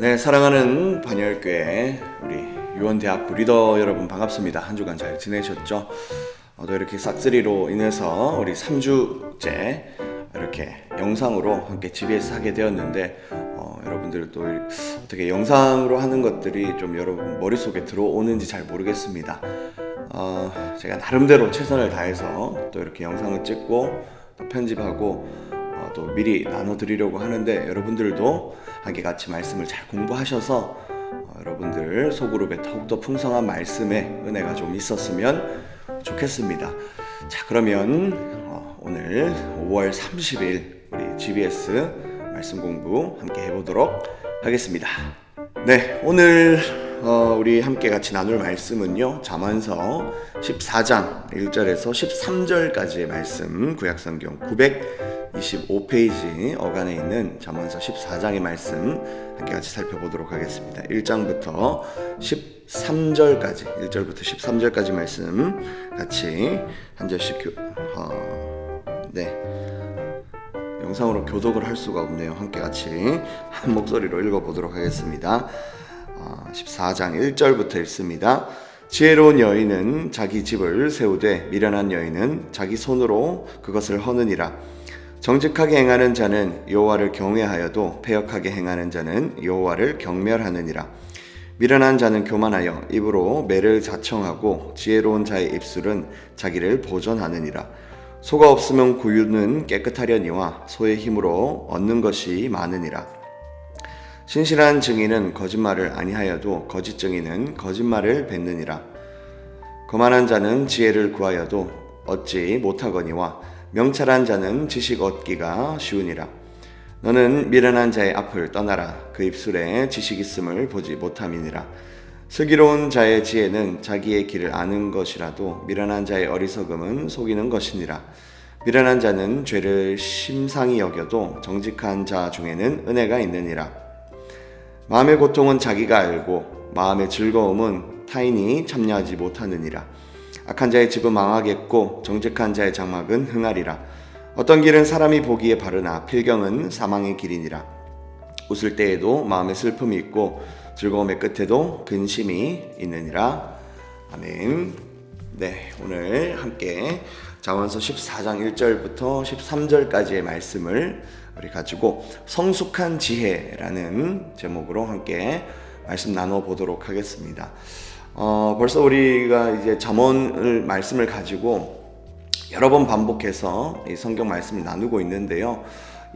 네, 사랑하는 반열교회 우리 유원대학부 리더 여러분 반갑습니다. 한 주간 잘 지내셨죠? 또 이렇게 싹쓸이로 인해서 우리 3주째 이렇게 영상으로 함께 GBS 하게 되었는데 여러분들도 어떻게 영상으로 하는 것들이 좀 여러분 머릿속에 들어오는지 잘 모르겠습니다. 제가 나름대로 최선을 다해서 또 이렇게 영상을 찍고 또 편집하고 또 미리 나눠드리려고 하는데 여러분들도 함께 같이 말씀을 잘 공부하셔서 여러분들 소그룹에 더욱더 풍성한 말씀의 은혜가 좀 있었으면 좋겠습니다. 자, 그러면 오늘 5월 30일 우리 GBS 말씀 공부 함께 해보도록 하겠습니다. 네, 오늘 우리 함께 같이 나눌 말씀은요, 잠언서 14장 1절에서 13절까지의 말씀, 구약성경 925페이지 어간에 있는 잠언서 14장의 말씀 함께 같이 살펴보도록 하겠습니다. 1장부터 13절까지, 1절부터 13절까지 말씀 같이 한 절씩 영상으로 교독을 할 수가 없네요. 함께 같이 한 목소리로 읽어보도록 하겠습니다. 14장 1절부터 읽습니다. 지혜로운 여인은 자기 집을 세우되 미련한 여인은 자기 손으로 그것을 허느니라. 정직하게 행하는 자는 여호와를 경외하여도 패역하게 행하는 자는 여호와를 경멸하느니라. 미련한 자는 교만하여 입으로 매를 자청하고 지혜로운 자의 입술은 자기를 보존하느니라. 소가 없으면 구유는 깨끗하려니와 소의 힘으로 얻는 것이 많으니라. 신실한 증인은 거짓말을 아니하여도 거짓 증인은 거짓말을 뱉느니라. 거만한 자는 지혜를 구하여도 얻지 못하거니와 명철한 자는 지식 얻기가 쉬우니라. 너는 미련한 자의 앞을 떠나라. 그 입술에 지식 있음을 보지 못함이니라. 슬기로운 자의 지혜는 자기의 길을 아는 것이라도 미련한 자의 어리석음은 속이는 것이니라. 미련한 자는 죄를 심상히 여겨도 정직한 자 중에는 은혜가 있느니라. 마음의 고통은 자기가 알고 마음의 즐거움은 타인이 참여하지 못하느니라. 악한 자의 집은 망하겠고 정직한 자의 장막은 흥하리라. 어떤 길은 사람이 보기에 바르나 필경은 사망의 길이니라. 웃을 때에도 마음에 슬픔이 있고 즐거움의 끝에도 근심이 있느니라. 아멘. 네, 오늘 함께 잠언서 14장 1절부터 13절까지의 말씀을 우리 가지고 성숙한 지혜라는 제목으로 함께 말씀 나눠보도록 하겠습니다. 벌써 우리가 이제 잠언을 말씀을 가지고 여러 번 반복해서 이 성경 말씀을 나누고 있는데요.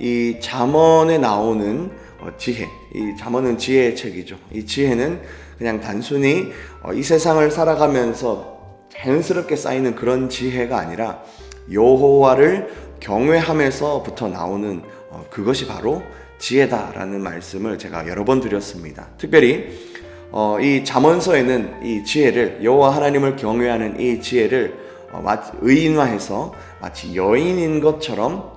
이 잠언에 나오는 지혜, 이 잠언은 지혜의 책이죠. 이 지혜는 그냥 단순히 이 세상을 살아가면서 자연스럽게 쌓이는 그런 지혜가 아니라 여호와를 경외하면서부터 나오는 그것이 바로 지혜다라는 말씀을 제가 여러 번 드렸습니다. 특별히 이 잠언서에는 이 지혜를, 여호와 하나님을 경외하는 이 지혜를 의인화해서 마치 여인인 것처럼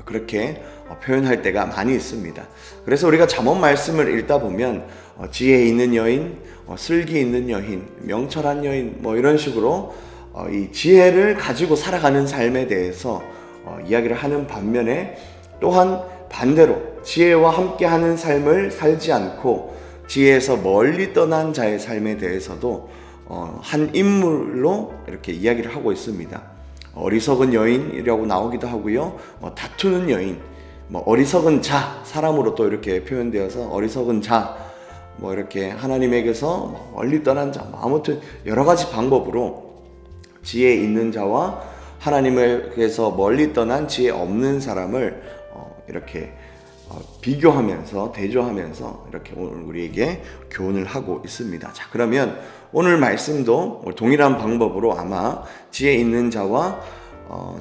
그렇게 표현할 때가 많이 있습니다. 그래서 우리가 잠언 말씀을 읽다 보면 지혜 있는 여인, 슬기 있는 여인, 명철한 여인 이런 식으로 이 지혜를 가지고 살아가는 삶에 대해서 이야기를 하는 반면에 또한 반대로 지혜와 함께하는 삶을 살지 않고 지혜에서 멀리 떠난 자의 삶에 대해서도 한 인물로 이렇게 이야기를 하고 있습니다. 어리석은 여인이라고 나오기도 하고요. 다투는 여인, 어리석은 자, 사람으로 또 이렇게 표현되어서 어리석은 자, 이렇게 하나님에게서 멀리 떠난 자, 아무튼 여러 가지 방법으로 지혜 있는 자와 하나님에게서 멀리 떠난 지혜 없는 사람을 이렇게 비교하면서 대조하면서 이렇게 오늘 우리에게 교훈을 하고 있습니다. 자, 그러면 오늘 말씀도 동일한 방법으로 아마 지혜 있는 자와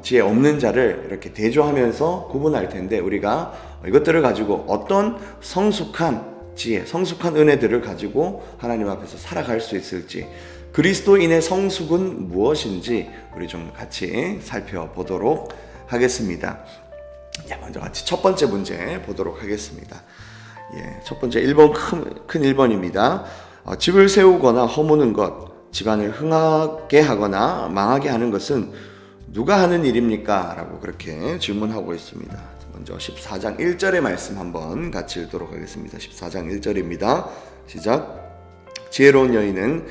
지혜 없는 자를 이렇게 대조하면서 구분할 텐데, 우리가 이것들을 가지고 어떤 성숙한 지혜, 성숙한 은혜들을 가지고 하나님 앞에서 살아갈 수 있을지, 그리스도인의 성숙은 무엇인지 우리 좀 같이 살펴보도록 하겠습니다. 먼저 같이 첫 번째 문제 보도록 하겠습니다. 첫 번째 1번 큰 1번입니다. 집을 세우거나 허무는 것, 집안을 흥하게 하거나 망하게 하는 것은 누가 하는 일입니까? 라고 그렇게 질문하고 있습니다. 먼저 14장 1절의 말씀 한번 같이 읽도록 하겠습니다. 14장 1절입니다. 시작. 지혜로운 여인은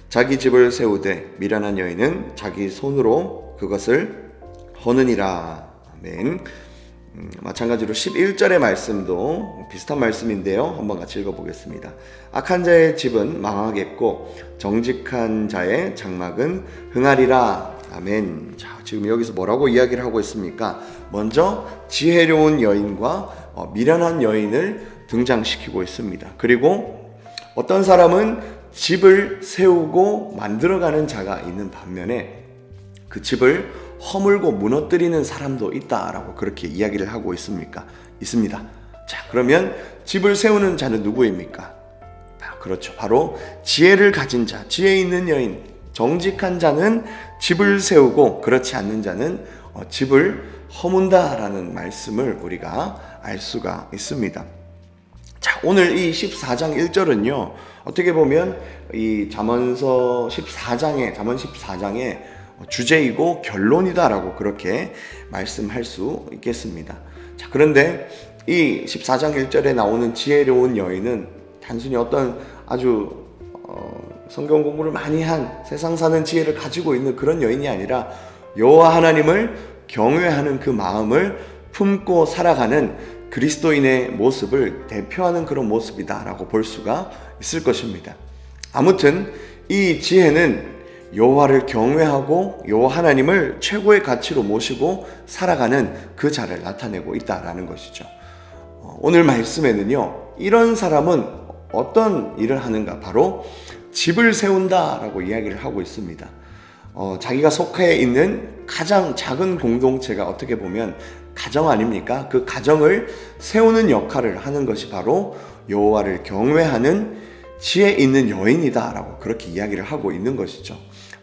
자기 집을 세우되 미련한 여인은 자기 손으로 그것을 허느니라. 아멘. 마찬가지로 11절의 말씀도 비슷한 말씀인데요. 한번 같이 읽어보겠습니다. 악한 자의 집은 망하겠고 정직한 자의 장막은 흥하리라. 아멘. 자, 지금 여기서 뭐라고 이야기를 하고 있습니까? 먼저 지혜로운 여인과 미련한 여인을 등장시키고 있습니다. 그리고 어떤 사람은 집을 세우고 만들어가는 자가 있는 반면에 그 집을 허물고 무너뜨리는 사람도 있다라고 그렇게 이야기를 하고 있습니다. 자, 그러면 집을 세우는 자는 누구입니까? 그렇죠. 바로 지혜를 가진 자, 지혜 있는 여인, 정직한 자는 집을 세우고 그렇지 않는 자는 집을 허문다라는 말씀을 우리가 알 수가 있습니다. 자, 오늘 이 14장 1절은요, 어떻게 보면 이 잠언 14장의 주제이고 결론이다라고 그렇게 말씀할 수 있겠습니다. 자, 그런데 이 14장 1절에 나오는 지혜로운 여인은 단순히 어떤 아주 성경 공부를 많이 한 세상 사는 지혜를 가지고 있는 그런 여인이 아니라 여호와 하나님을 경외하는 그 마음을 품고 살아가는 그리스도인의 모습을 대표하는 그런 모습이다라고 볼 수가 있을 것입니다. 아무튼 이 지혜는 여호와를 경외하고 여호와 하나님을 최고의 가치로 모시고 살아가는 그 자를 나타내고 있다라는 것이죠. 오늘 말씀에는요, 이런 사람은 어떤 일을 하는가? 바로 집을 세운다라고 이야기를 하고 있습니다. 자기가 속해 있는 가장 작은 공동체가 어떻게 보면 가정 아닙니까? 그 가정을 세우는 역할을 하는 것이 바로 여호와를 경외하는 지혜 있는 여인이다라고 그렇게 이야기를 하고 있는 것이죠.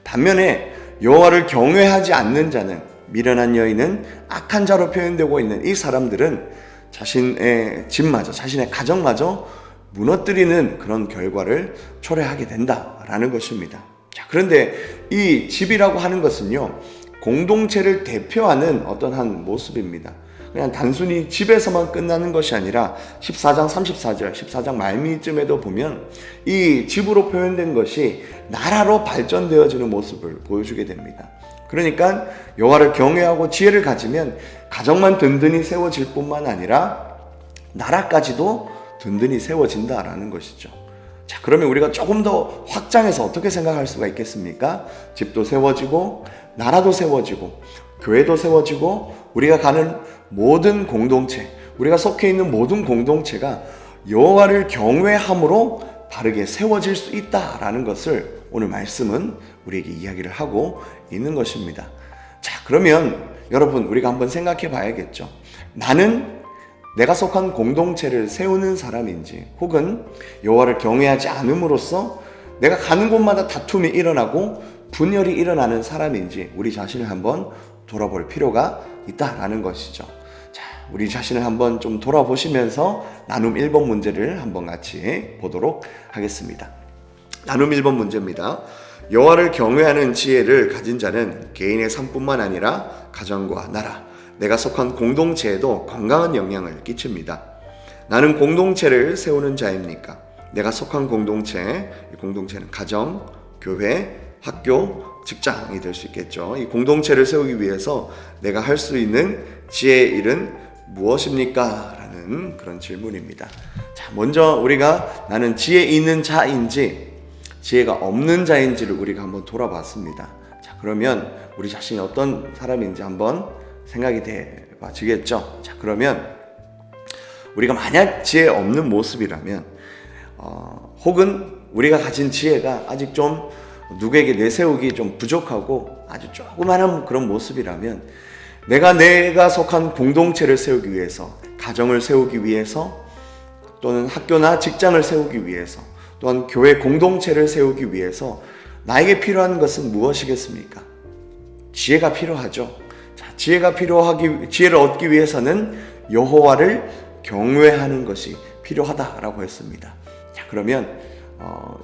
반면에 여호와를 경외하지 않는 자는, 미련한 여인은 악한 자로 표현되고 있는 이 사람들은 자신의 집마저, 자신의 가정마저 무너뜨리는 그런 결과를 초래하게 된다라는 것입니다. 자, 그런데 이 집이라고 하는 것은요, 공동체를 대표하는 어떤 한 모습입니다. 그냥 단순히 집에서만 끝나는 것이 아니라 14장 34절, 14장 말미쯤에도 보면 이 집으로 표현된 것이 나라로 발전되어지는 모습을 보여주게 됩니다. 그러니까 여호와를 경외하고 지혜를 가지면 가정만 든든히 세워질 뿐만 아니라 나라까지도 든든히 세워진다라는 것이죠. 자, 그러면 우리가 조금 더 확장해서 어떻게 생각할 수가 있겠습니까? 집도 세워지고 나라도 세워지고 교회도 세워지고 우리가 가는 모든 공동체, 우리가 속해 있는 모든 공동체가 여호와를 경외함으로 바르게 세워질 수 있다라는 것을 오늘 말씀은 우리에게 이야기를 하고 있는 것입니다. 자, 그러면 여러분, 우리가 한번 생각해 봐야겠죠. 나는 내가 속한 공동체를 세우는 사람인지, 혹은 여호와를 경외하지 않음으로써 내가 가는 곳마다 다툼이 일어나고 분열이 일어나는 사람인지 우리 자신을 한번 돌아볼 필요가 있다라는 것이죠. 자, 우리 자신을 한번 좀 돌아보시면서 나눔 1번 문제를 한번 같이 보도록 하겠습니다. 나눔 1번 문제입니다. 여호와를 경외하는 지혜를 가진 자는 개인의 삶뿐만 아니라 가정과 나라, 내가 속한 공동체에도 건강한 영향을 끼칩니다. 나는 공동체를 세우는 자입니까? 내가 속한 공동체, 이 공동체는 가정, 교회, 학교, 직장이 될 수 있겠죠. 이 공동체를 세우기 위해서 내가 할 수 있는 지혜의 일은 무엇입니까? 라는 그런 질문입니다. 자, 먼저 우리가 나는 지혜 있는 자인지 지혜가 없는 자인지를 우리가 한번 돌아봤습니다. 자, 그러면 우리 자신이 어떤 사람인지 한번 생각이 돼봐지겠죠. 자, 그러면 우리가 만약 지혜 없는 모습이라면 혹은 우리가 가진 지혜가 아직 좀 누구에게 내세우기 좀 부족하고 아주 조그마한 그런 모습이라면 내가 속한 공동체를 세우기 위해서, 가정을 세우기 위해서, 또는 학교나 직장을 세우기 위해서, 또한 교회 공동체를 세우기 위해서 나에게 필요한 것은 무엇이겠습니까? 지혜가 필요하죠. 자, 지혜를 얻기 위해서는 여호와를 경외하는 것이 필요하다라고 했습니다. 자, 그러면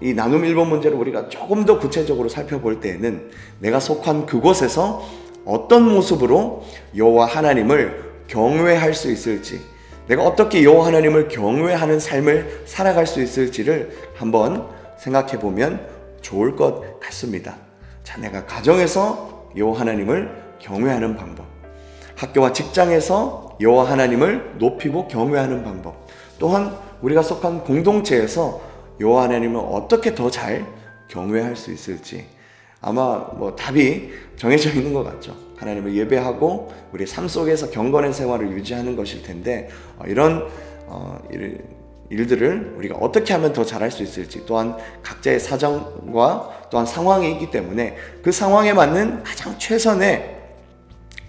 이 나눔 1번 문제를 우리가 조금 더 구체적으로 살펴볼 때에는 내가 속한 그곳에서 어떤 모습으로 여호와 하나님을 경외할 수 있을지, 내가 어떻게 여호와 하나님을 경외하는 삶을 살아갈 수 있을지를 한번 생각해 보면 좋을 것 같습니다. 자, 내가 가정에서 여호와 하나님을 경외하는 방법, 학교와 직장에서 여호와 하나님을 높이고 경외하는 방법, 또한 우리가 속한 공동체에서 여호와 하나님을 어떻게 더 잘 경외할 수 있을지 아마 답이 정해져 있는 것 같죠. 하나님을 예배하고 우리 삶 속에서 경건의 생활을 유지하는 것일 텐데, 이런 일들을 우리가 어떻게 하면 더 잘할 수 있을지, 또한 각자의 사정과 또한 상황이 있기 때문에 그 상황에 맞는 가장 최선의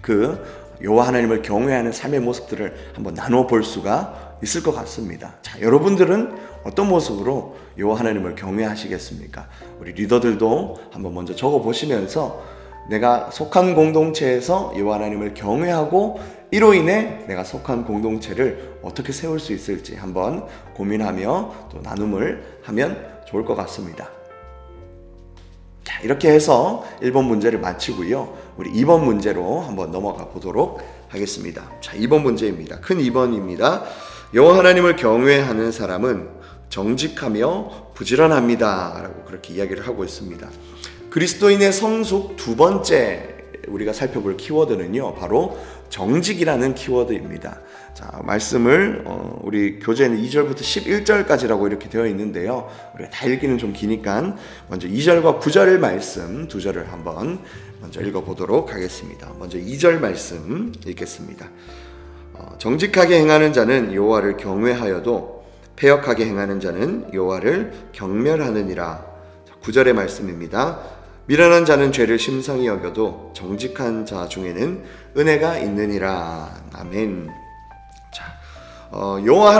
그 여호와 하나님을 경외하는 삶의 모습들을 한번 나누어 볼 수가 있을 것 같습니다. 자, 여러분들은 어떤 모습으로 여호와 하나님을 경외하시겠습니까? 우리 리더들도 한번 먼저 적어 보시면서 내가 속한 공동체에서 여호와 하나님을 경외하고 이로 인해 내가 속한 공동체를 어떻게 세울 수 있을지 한번 고민하며 또 나눔을 하면 좋을 것 같습니다. 자, 이렇게 해서 1번 문제를 마치고요. 우리 2번 문제로 한번 넘어가 보도록 하겠습니다. 자, 2번 문제입니다. 큰 2번입니다. 여호와 하나님을 경외하는 사람은 정직하며 부지런합니다 라고 그렇게 이야기를 하고 있습니다. 그리스도인의 성숙 두 번째 우리가 살펴볼 키워드는요, 바로 정직이라는 키워드입니다. 자, 말씀을 우리 교재는 2절부터 11절까지라고 이렇게 되어 있는데요, 우리가 다 읽기는 좀 기니까 먼저 2절과 9절의 말씀 두 절을 한번 먼저 읽어보도록 하겠습니다. 먼저 2절 말씀 읽겠습니다. 정직하게 행하는 자는 여호와를 경외하여도 패역하게 행하는 자는 여호와를 경멸하느니라. 9절의 말씀입니다. 미련한 자는 죄를 심상히 여겨도 정직한 자 중에는 은혜가 있느니라. 아멘. 자, 여호와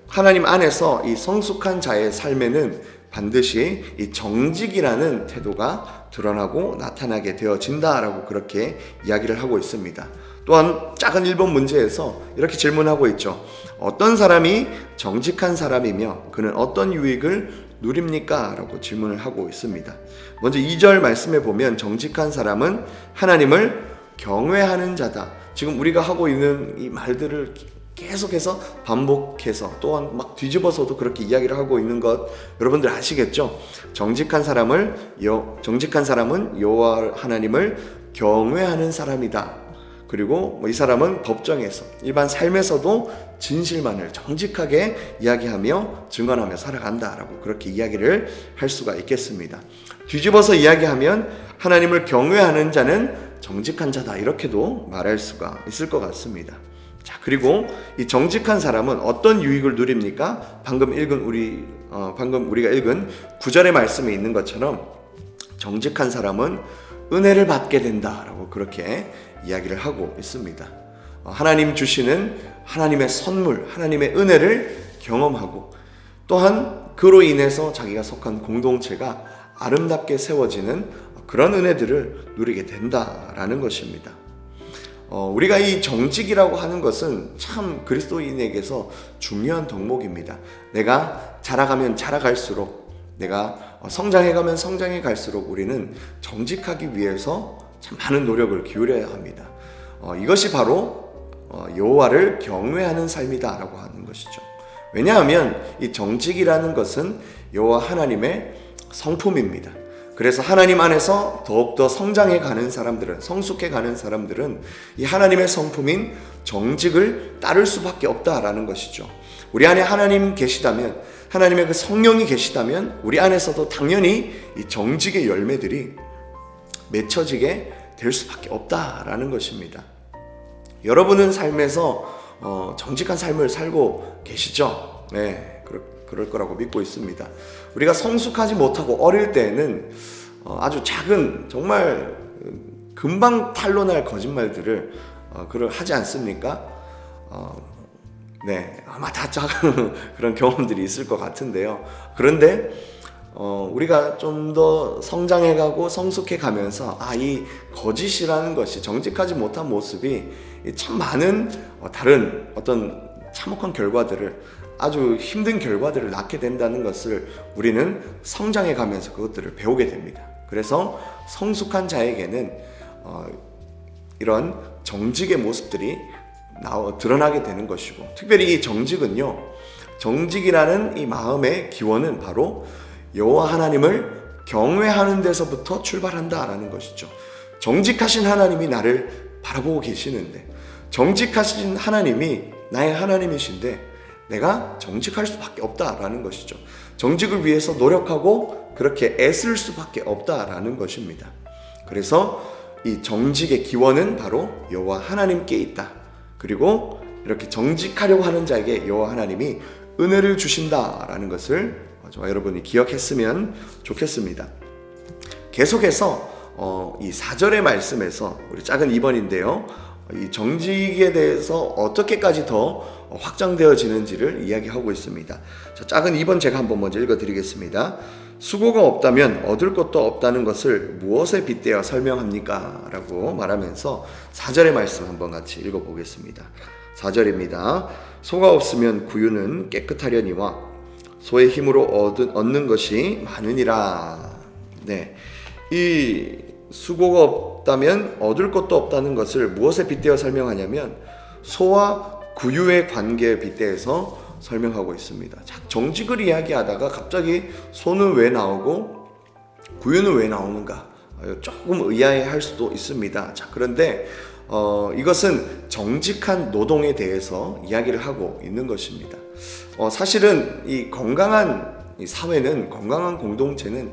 하나님 안에서 이 성숙한 자의 삶에는 반드시 이 정직이라는 태도가 드러나고 나타나게 되어진다라고 그렇게 이야기를 하고 있습니다. 또한 작은 1번 문제에서 이렇게 질문하고 있죠. 어떤 사람이 정직한 사람이며 그는 어떤 유익을 누립니까? 라고 질문을 하고 있습니다. 먼저 2절 말씀에 보면 정직한 사람은 하나님을 경외하는 자다. 지금 우리가 하고 있는 이 말들을 계속해서 반복해서 또한 막 뒤집어서도 그렇게 이야기를 하고 있는 것 여러분들 아시겠죠? 정직한 사람은 여호와 하나님을 경외하는 사람이다. 그리고 이 사람은 법정에서 일반 삶에서도 진실만을 정직하게 이야기하며 증언하며 살아간다라고 그렇게 이야기를 할 수가 있겠습니다. 뒤집어서 이야기하면 하나님을 경외하는 자는 정직한 자다, 이렇게도 말할 수가 있을 것 같습니다. 자, 그리고 이 정직한 사람은 어떤 유익을 누립니까? 방금 우리가 읽은 9절의 말씀에 있는 것처럼 정직한 사람은 은혜를 받게 된다라고 그렇게 이야기를 하고 있습니다. 하나님 주시는 하나님의 선물, 하나님의 은혜를 경험하고 또한 그로 인해서 자기가 속한 공동체가 아름답게 세워지는 그런 은혜들을 누리게 된다라는 것입니다. 우리가 이 정직이라고 하는 것은 참 그리스도인에게서 중요한 덕목입니다. 내가 자라가면 자라갈수록, 내가 성장해가면 성장해 갈수록 우리는 정직하기 위해서 참 많은 노력을 기울여야 합니다. 이것이 바로 여호와를 경외하는 삶이다라고 하는 것이죠. 왜냐하면 이 정직이라는 것은 여호와 하나님의 성품입니다. 그래서 하나님 안에서 더욱더 성장해 가는 사람들은, 성숙해 가는 사람들은 이 하나님의 성품인 정직을 따를 수밖에 없다라는 것이죠. 우리 안에 하나님 계시다면, 하나님의 그 성령이 계시다면 우리 안에서도 당연히 이 정직의 열매들이 맺혀지게 될 수밖에 없다라는 것입니다. 여러분은 삶에서 정직한 삶을 살고 계시죠? 네, 그럴 거라고 믿고 있습니다. 우리가 성숙하지 못하고 어릴 때에는 아주 작은, 정말 금방 탄로날 거짓말들을 하지 않습니까? 네, 아마 다 작은 그런 경험들이 있을 것 같은데요. 그런데 우리가 좀 더 성장해가고 성숙해가면서 이 거짓이라는 것이, 정직하지 못한 모습이 참 많은 다른 어떤 참혹한 결과들을, 아주 힘든 결과들을 낳게 된다는 것을 우리는 성장해가면서 그것들을 배우게 됩니다. 그래서 성숙한 자에게는 이런 정직의 모습들이 드러나게 되는 것이고, 특별히 이 정직은요, 정직이라는 이 마음의 기원은 바로 여호와 하나님을 경외하는 데서부터 출발한다라는 것이죠. 정직하신 하나님이 나를 바라보고 계시는데, 정직하신 하나님이 나의 하나님이신데 내가 정직할 수밖에 없다라는 것이죠. 정직을 위해서 노력하고 그렇게 애쓸 수밖에 없다라는 것입니다. 그래서 이 정직의 기원은 바로 여호와 하나님께 있다. 그리고 이렇게 정직하려고 하는 자에게 여호와 하나님이 은혜를 주신다라는 것을 저와 여러분이 기억했으면 좋겠습니다. 계속해서 이 4절의 말씀에서 우리 작은 2번인데요. 이 정직에 대해서 어떻게까지 더 확장되어지는지를 이야기하고 있습니다. 자, 작은 2번 제가 한번 먼저 읽어드리겠습니다. 수고가 없다면 얻을 것도 없다는 것을 무엇에 빗대어 설명합니까? 라고 말하면서 4절의 말씀 한번 같이 읽어보겠습니다. 4절입니다. 소가 없으면 구유는 깨끗하려니와 소의 힘으로 얻는 것이 많으니라. 네, 이 수고가 없다면 얻을 것도 없다는 것을 무엇에 빗대어 설명하냐면 소와 구유의 관계에 빗대어서 설명하고 있습니다. 정직을 이야기하다가 갑자기 소는 왜 나오고 구유는 왜 나오는가 조금 의아해할 수도 있습니다. 자, 그런데 이것은 정직한 노동에 대해서 이야기를 하고 있는 것입니다. 사실은 이 건강한 이 사회는, 건강한 공동체는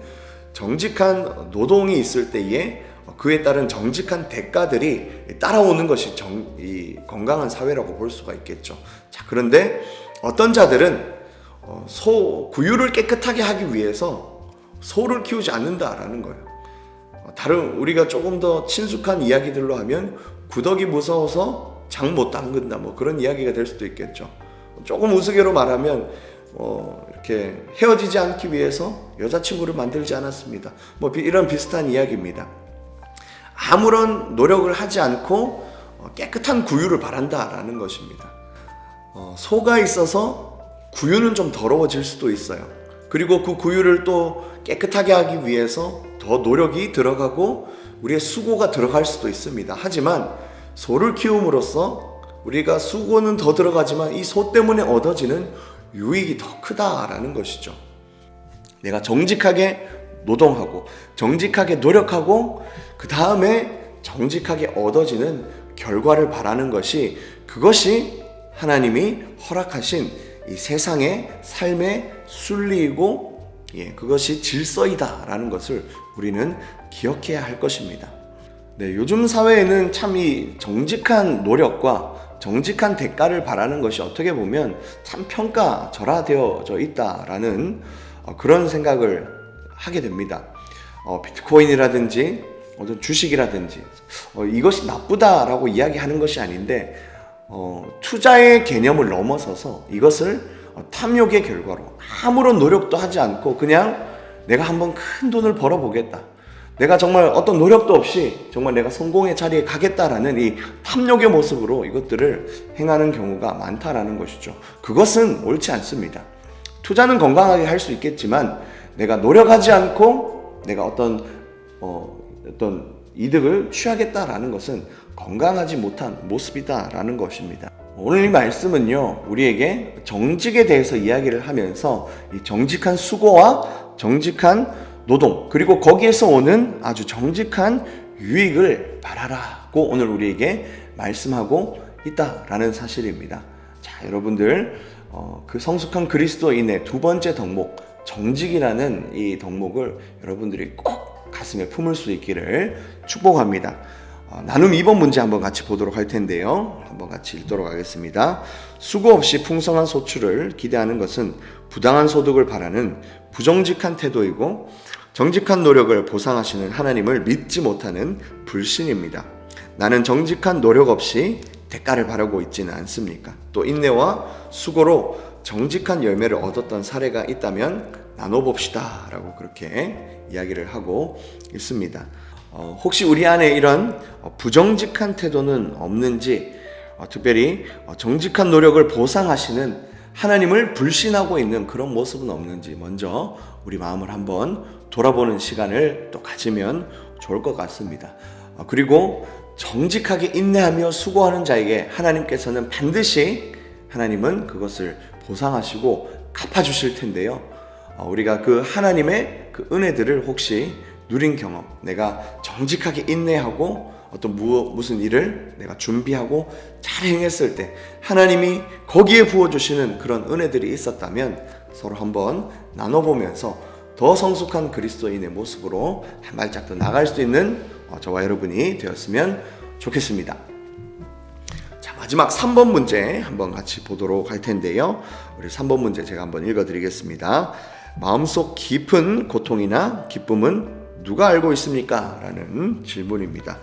정직한 노동이 있을 때에 그에 따른 정직한 대가들이 따라오는 것이 이 건강한 사회라고 볼 수가 있겠죠. 자, 그런데 어떤 자들은 구유를 깨끗하게 하기 위해서 소를 키우지 않는다라는 거예요. 다른 우리가 조금 더 친숙한 이야기들로 하면 구더기 무서워서 장 못 담근다, 뭐 그런 이야기가 될 수도 있겠죠. 조금 우스개로 말하면 이렇게 헤어지지 않기 위해서 여자친구를 만들지 않았습니다. 뭐 이런 비슷한 이야기입니다. 아무런 노력을 하지 않고 깨끗한 구유를 바란다라는 것입니다. 소가 있어서 구유는 좀 더러워질 수도 있어요. 그리고 그 구유를 또 깨끗하게 하기 위해서 더 노력이 들어가고 우리의 수고가 들어갈 수도 있습니다. 하지만 소를 키움으로써 우리가 수고는 더 들어가지만 이 소 때문에 얻어지는 유익이 더 크다라는 것이죠. 내가 정직하게 노동하고 정직하게 노력하고 그 다음에 정직하게 얻어지는 결과를 바라는 것이, 그것이 하나님이 허락하신 이 세상의 삶의 순리이고 그것이 질서이다라는 것을 우리는 기억해야 할 것입니다. 네, 요즘 사회에는 참 이 정직한 노력과 정직한 대가를 바라는 것이 어떻게 보면 참 평가절하되어져 있다라는 그런 생각을 하게 됩니다. 비트코인이라든지 어떤 주식이라든지 이것이 나쁘다라고 이야기하는 것이 아닌데 투자의 개념을 넘어서서 이것을 탐욕의 결과로 아무런 노력도 하지 않고 그냥 내가 한번 큰 돈을 벌어보겠다, 내가 정말 어떤 노력도 없이 정말 내가 성공의 자리에 가겠다라는 이 탐욕의 모습으로 이것들을 행하는 경우가 많다라는 것이죠. 그것은 옳지 않습니다. 투자는 건강하게 할 수 있겠지만 내가 노력하지 않고 내가 어떤 이득을 취하겠다라는 것은 건강하지 못한 모습이다라는 것입니다. 오늘 이 말씀은요, 우리에게 정직에 대해서 이야기를 하면서 이 정직한 수고와 정직한 노동, 그리고 거기에서 오는 아주 정직한 유익을 바라라고 오늘 우리에게 말씀하고 있다라는 사실입니다. 자, 여러분들 그 성숙한 그리스도인의 두 번째 덕목, 정직이라는 이 덕목을 여러분들이 꼭 가슴에 품을 수 있기를 축복합니다. 나눔 2번 문제 한번 같이 보도록 할 텐데요. 한번 같이 읽도록 하겠습니다. 수고 없이 풍성한 소출을 기대하는 것은 부당한 소득을 바라는 부정직한 태도이고 정직한 노력을 보상하시는 하나님을 믿지 못하는 불신입니다. 나는 정직한 노력 없이 대가를 바라고 있지는 않습니까? 또 인내와 수고로 정직한 열매를 얻었던 사례가 있다면 나눠봅시다 라고 그렇게 이야기를 하고 있습니다. 혹시 우리 안에 이런 부정직한 태도는 없는지, 특별히 정직한 노력을 보상하시는 하나님을 불신하고 있는 그런 모습은 없는지 먼저 우리 마음을 한번 돌아보는 시간을 또 가지면 좋을 것 같습니다. 그리고 정직하게 인내하며 수고하는 자에게 하나님께서는 반드시 하나님은 그것을 보상하시고 갚아주실 텐데요. 우리가 그 하나님의 그 은혜들을 혹시 누린 경험, 내가 정직하게 인내하고 어떤 무슨 일을 내가 준비하고 잘 행했을 때 하나님이 거기에 부어주시는 그런 은혜들이 있었다면 서로 한번 나눠보면서 더 성숙한 그리스도인의 모습으로 한 발짝 더 나갈 수 있는 저와 여러분이 되었으면 좋겠습니다. 자, 마지막 3번 문제 한번 같이 보도록 할 텐데요. 우리 3번 문제 제가 한번 읽어드리겠습니다. 마음속 깊은 고통이나 기쁨은 누가 알고 있습니까? 라는 질문입니다.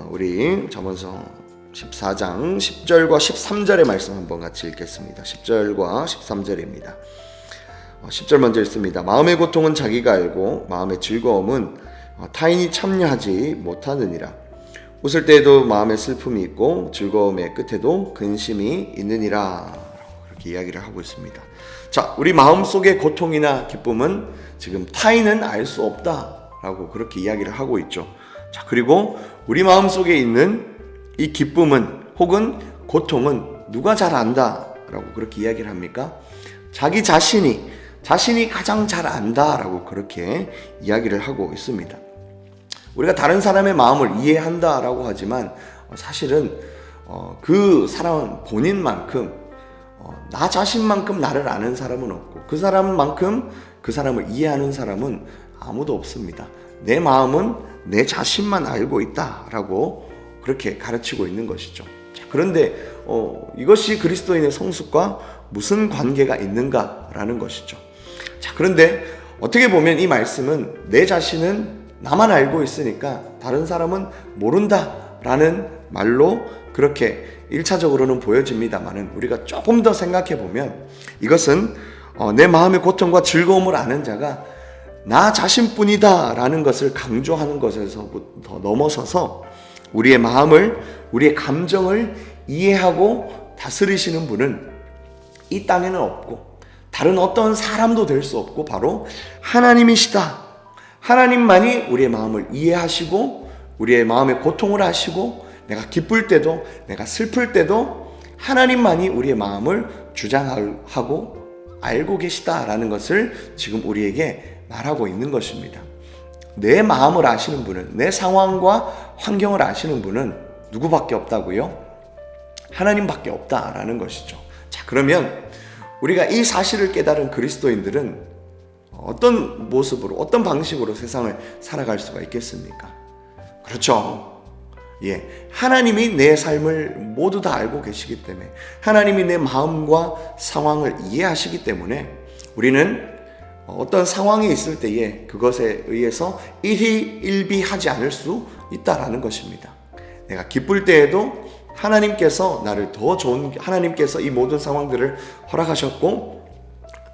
우리 잠언서 14장 10절과 13절의 말씀 한번 같이 읽겠습니다. 10절과 13절입니다. 10절 먼저 읽습니다. 마음의 고통은 자기가 알고 마음의 즐거움은 타인이 참여하지 못하느니라. 웃을 때에도 마음의 슬픔이 있고 즐거움의 끝에도 근심이 있느니라. 그렇게 이야기를 하고 있습니다. 자, 우리 마음속의 고통이나 기쁨은 지금 타인은 알 수 없다라고 그렇게 이야기를 하고 있죠. 자, 그리고 우리 마음속에 있는 이 기쁨은 혹은 고통은 누가 잘 안다라고 그렇게 이야기를 합니까? 자기 자신이 가장 잘 안다라고 그렇게 이야기를 하고 있습니다. 우리가 다른 사람의 마음을 이해한다라고 하지만 사실은 그 사람 본인만큼 나 자신만큼 나를 아는 사람은 없고 그 사람만큼 그 사람을 이해하는 사람은 아무도 없습니다. 내 마음은 내 자신만 알고 있다라고 그렇게 가르치고 있는 것이죠. 그런데 이것이 그리스도인의 성숙과 무슨 관계가 있는가라는 것이죠. 자, 그런데 어떻게 보면 이 말씀은 내 자신은 나만 알고 있으니까 다른 사람은 모른다라는 말로 그렇게 1차적으로는 보여집니다만은 우리가 조금 더 생각해 보면 이것은 내 마음의 고통과 즐거움을 아는 자가 나 자신뿐이다 라는 것을 강조하는 것에서부터 넘어서서 우리의 마음을, 우리의 감정을 이해하고 다스리시는 분은 이 땅에는 없고 다른 어떤 사람도 될 수 없고 바로 하나님이시다. 하나님만이 우리의 마음을 이해하시고 우리의 마음의 고통을 아시고 내가 기쁠 때도 내가 슬플 때도 하나님만이 우리의 마음을 주장하고 알고 계시다라는 것을 지금 우리에게 말하고 있는 것입니다. 내 마음을 아시는 분은, 내 상황과 환경을 아시는 분은 누구밖에 없다고요? 하나님밖에 없다라는 것이죠. 자, 그러면 우리가 이 사실을 깨달은 그리스도인들은 어떤 모습으로, 어떤 방식으로 세상을 살아갈 수가 있겠습니까? 그렇죠. 하나님이 내 삶을 모두 다 알고 계시기 때문에, 하나님이 내 마음과 상황을 이해하시기 때문에 우리는 어떤 상황이 있을 때에 그것에 의해서 일희일비하지 않을 수 있다라는 것입니다. 내가 기쁠 때에도 하나님께서 나를 하나님께서 이 모든 상황들을 허락하셨고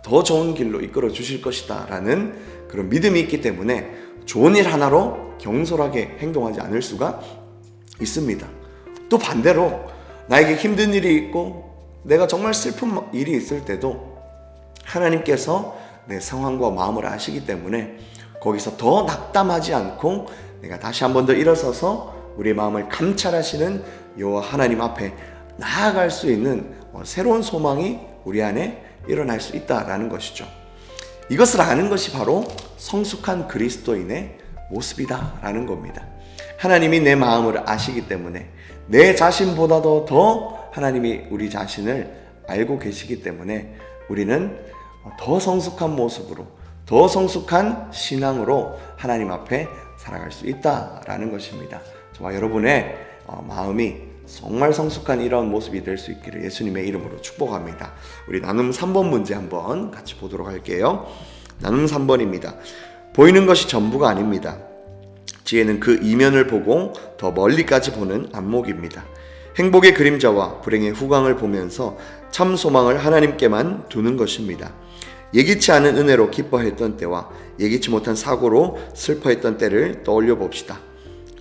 더 좋은 길로 이끌어 주실 것이다 라는 그런 믿음이 있기 때문에 좋은 일 하나로 경솔하게 행동하지 않을 수가 있습니다. 또 반대로 나에게 힘든 일이 있고 내가 정말 슬픈 일이 있을 때도 하나님께서 내 상황과 마음을 아시기 때문에 거기서 더 낙담하지 않고 내가 다시 한 번 더 일어서서 우리의 마음을 감찰하시는 여호와 하나님 앞에 나아갈 수 있는 새로운 소망이 우리 안에 일어날 수 있다라는 것이죠. 이것을 아는 것이 바로 성숙한 그리스도인의 모습이다라는 겁니다. 하나님이 내 마음을 아시기 때문에 내 자신보다도 더 하나님이 우리 자신을 알고 계시기 때문에 우리는 더 성숙한 모습으로, 더 성숙한 신앙으로 하나님 앞에 살아갈 수 있다라는 것입니다. 저와 여러분의 마음이 정말 성숙한 이런 모습이 될 수 있기를 예수님의 이름으로 축복합니다. 우리 나눔 3번 문제 한번 같이 보도록 할게요. 나눔 3번입니다. 보이는 것이 전부가 아닙니다. 지혜는 그 이면을 보고 더 멀리까지 보는 안목입니다. 행복의 그림자와 불행의 후광을 보면서 참 소망을 하나님께만 두는 것입니다. 예기치 않은 은혜로 기뻐했던 때와 예기치 못한 사고로 슬퍼했던 때를 떠올려 봅시다.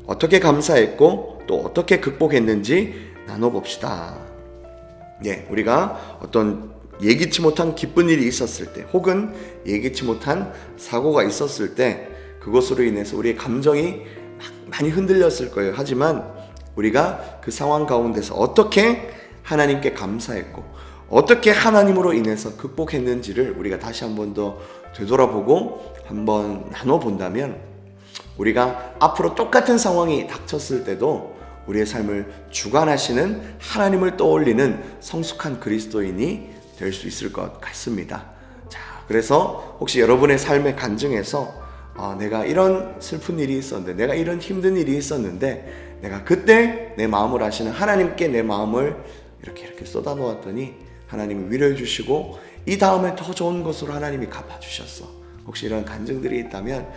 어떻게 감사했고 또 어떻게 극복했는지 나눠봅시다. 우리가 어떤 예기치 못한 기쁜 일이 있었을 때 혹은 예기치 못한 사고가 있었을 때 그것으로 인해서 우리의 감정이 많이 흔들렸을 거예요. 하지만 우리가 그 상황 가운데서 어떻게 하나님께 감사했고 어떻게 하나님으로 인해서 극복했는지를 우리가 다시 한 번 더 되돌아보고 한번 나눠본다면 우리가 앞으로 똑같은 상황이 닥쳤을 때도 우리의 삶을 주관하시는 하나님을 떠올리는 성숙한 그리스도인이 될 수 있을 것 같습니다. 자, 그래서 혹시 여러분의 삶의 간증에서 내가 이런 슬픈 일이 있었는데, 내가 이런 힘든 일이 있었는데, 내가 그때 내 마음을 아시는 하나님께 내 마음을 이렇게 쏟아 놓았더니 하나님이 위로해 주시고 이 다음에 더 좋은 것으로 하나님이 갚아주셨어. 혹시 이런 간증들이 있다면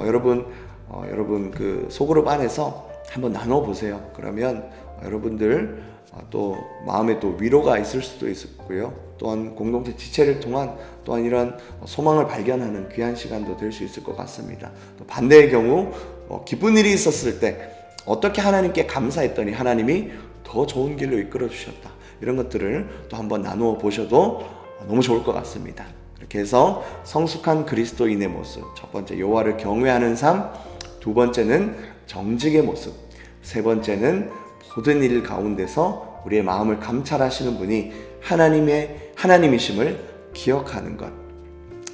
여러분 그 소그룹 안에서 한번 나눠보세요. 그러면 여러분들 또 마음에 또 위로가 있을 수도 있고요. 또한 공동체 지체를 통한 또한 이런 소망을 발견하는 귀한 시간도 될 수 있을 것 같습니다. 또 반대의 경우 기쁜 일이 있었을 때 어떻게 하나님께 감사했더니 하나님이 더 좋은 길로 이끌어 주셨다. 이런 것들을 또 한번 나누어 보셔도 너무 좋을 것 같습니다. 그렇게 해서 성숙한 그리스도인의 모습, 첫 번째 여호와를 경외하는 삶, 두 번째는 정직의 모습, 세 번째는 모든 일 가운데서 우리의 마음을 감찰하시는 분이 하나님이심을 기억하는 것.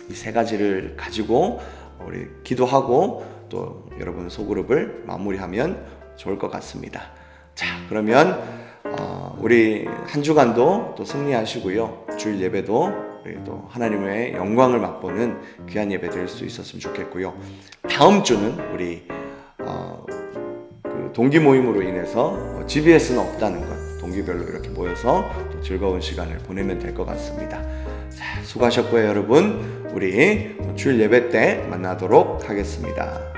이 세 가지를 가지고 우리 기도하고 또 여러분 소그룹을 마무리하면 좋을 것 같습니다. 자, 그러면 우리 한 주간도 또 승리하시고요. 주일 예배도 우리 또 하나님의 영광을 맛보는 귀한 예배 될 수 있었으면 좋겠고요. 다음 주는 우리 그 동기 모임으로 인해서 GBS는 없다는 것, 동기별로 이렇게 모여서 또 즐거운 시간을 보내면 될 것 같습니다. 자, 수고하셨고요, 여러분. 우리 주일 예배 때 만나도록 하겠습니다.